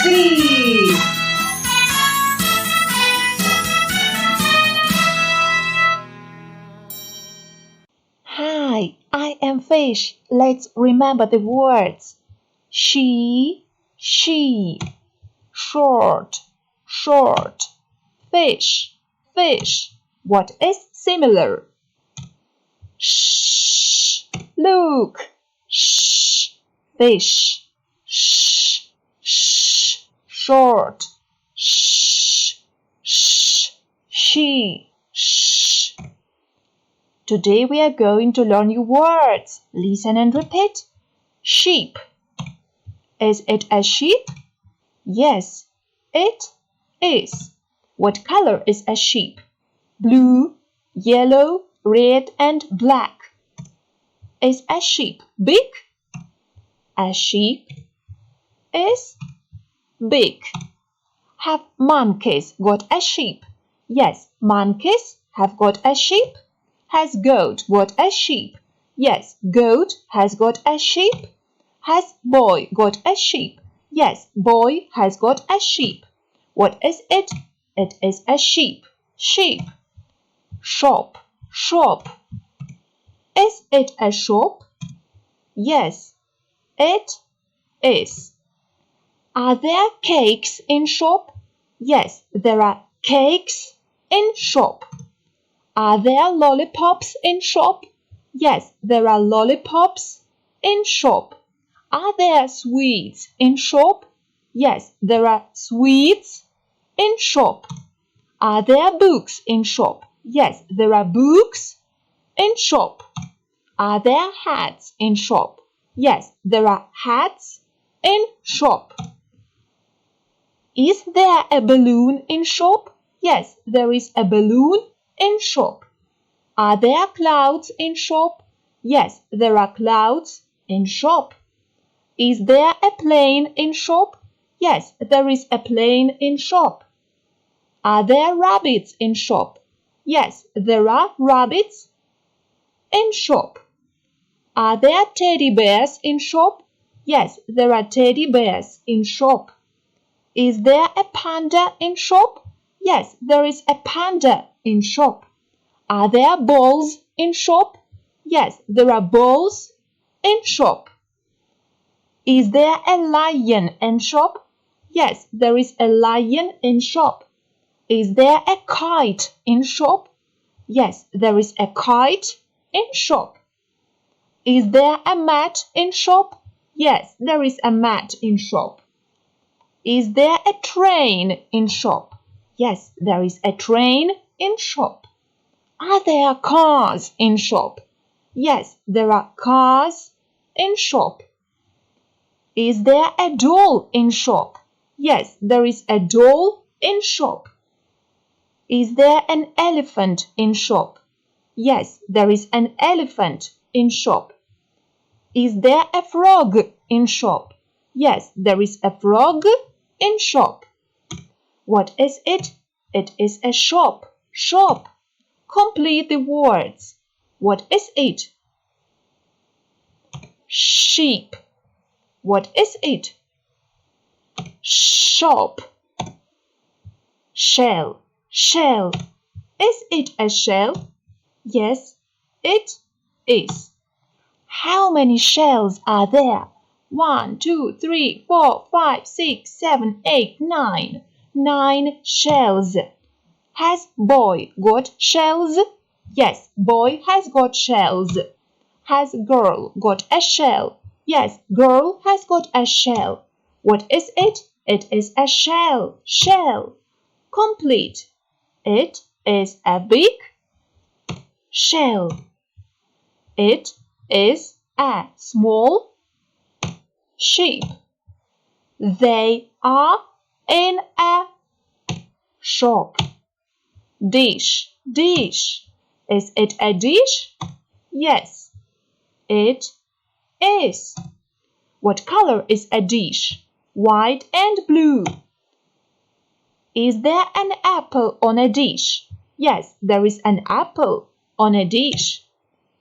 Three. Hi, I am Fish. Let's remember the words. She, short, fish, What is similar? Look, fish, short, she, Today we are going to learn new words. Listen and repeat. Sheep. Is it a sheep? Yes, it is. What color is a sheep? Blue, yellow, red, and black. Is a sheep big? A sheep is big. Have monkeys got a sheep? Yes, monkeys have got a sheep. Has goat got a sheep? Yes, goat has got a sheep. Has boy got a sheep? Yes, boy has got a sheep. What is it? It is a sheep. Sheep. Shop. Is it a shop? Yes, it is. Are there cakes in shop? Yes, there are cakes in shop. Are there lollipops in shop? Yes, there are lollipops in shop. Are there sweets in shop? Yes, there are sweets in shop. Are there books in shop? Yes, there are books in shop. Are there hats in shop? Yes, there are hats in shop. Is there a balloon in shop? Yes, there is a balloon in shop. Are there clouds in shop? Yes, there are clouds in shop. Is there a plane in shop? Yes, there is a plane in shop. Are there rabbits in shop? Yes, there are rabbits in shop. Are there teddy bears in shop? Yes, there are teddy bears in shop. Is there a panda in shop? Yes, there is a panda in shop. Are there balls in shop? Yes, there are balls in shop. Is there a lion in shop? Yes, there is a lion in shop. Is there a kite in shop? Yes, there is a kite in shop. Is there a mat in shop? Yes, there is a mat in shop. Is there a train in shop? Yes, there is a train in shop. Are there cars in shop? Yes, there are cars in shop. Is there a doll in shop? Yes, there is a doll in shop. Is there an elephant in shop? Yes, there is an elephant in shop. Is there a frog in shop? Yes, there is a frog in shop. What is it? It is a shop. Shop. Complete the words. What is it? Sheep. What is it? Shop. Shell. Is it a shell? Yes, it is. How many shells are there? 1, 2, 3, 4, 5, 6, 7, 8, 9. 9 shells. Has boy got shells? Yes, boy has got shells. Has girl got a shell? Yes, girl has got a shell. What is it? It is a shell. Shell. Complete. It is a big shell. It is a small sheep. They are in a shop. Dish. Is it a dish? Yes, it is. What color is a dish? White and blue. Is there an apple on a dish? Yes, there is an apple on a dish.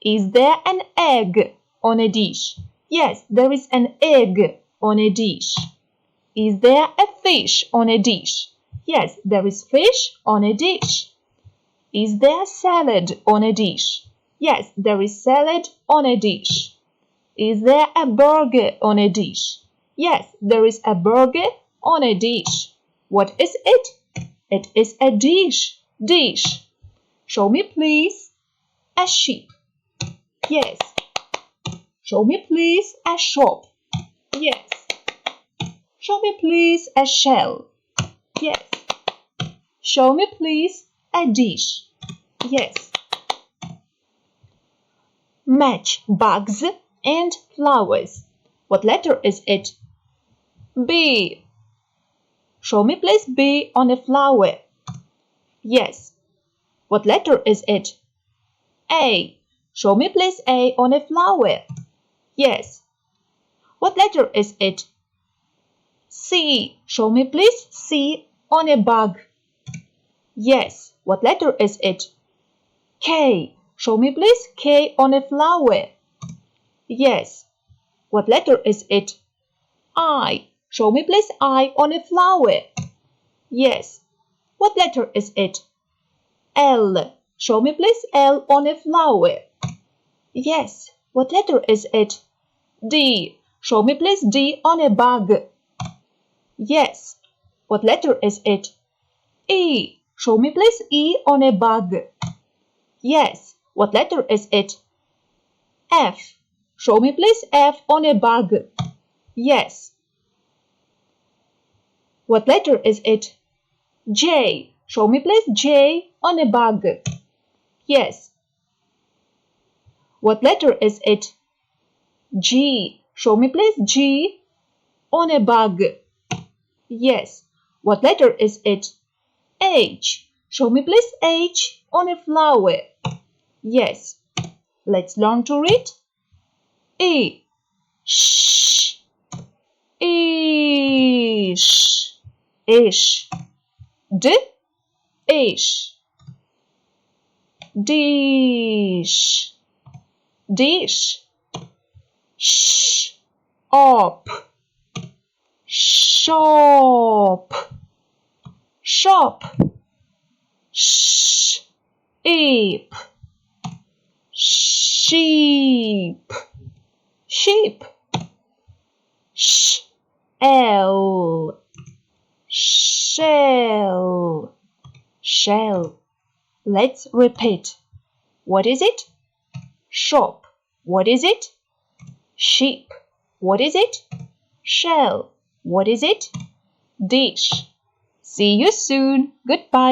Is there an egg on a dish? Yes, there is an egg on a dish. Is there a fish on a dish? Yes, there is fish on a dish. Is there salad on a dish? Yes, there is salad on a dish. Is there a burger on a dish? Yes, there is a burger on a dish. What is it? It is a dish. Dish. Show me please a sheep. Yes. Show me please a shop. Yes. Show me please a shell. Yes. Show me please a dish. Yes. Match bugs and flowers. What letter is it? B. Show me please B on a flower. Yes. What letter is it? A. Show me please A on a flower. Yes. What letter is it? C. Show me please C on a bug. Yes. What letter is it? K. Show me please K on a flower. Yes. What letter is it? I. Show me please I on a flower. Yes. What letter is it? L. Show me please L on a flower. Yes. What letter is it? D. Show me please D on a bug. Yes. What letter is it? E. Show me please E on a bug. Yes. What letter is it? F. Show me please F on a bug. Yes. What letter is it? J. Show me please J on a bug. Yes. What letter is it? G. Show me please G on a bug. Yes. What letter is it? H. Show me please H on a flower. Yes. Let's learn to read. E. Sh. Ish. Ish. D. Ish. Dish. Dish. Sh. Op. Shop. Shop. Sheep. Sheep. Sheep. Shell. Shell. Shell. Let's repeat. What is it? Shop. What is it? Sheep. What is it? Shell. What is it? Dish. See you soon. Goodbye.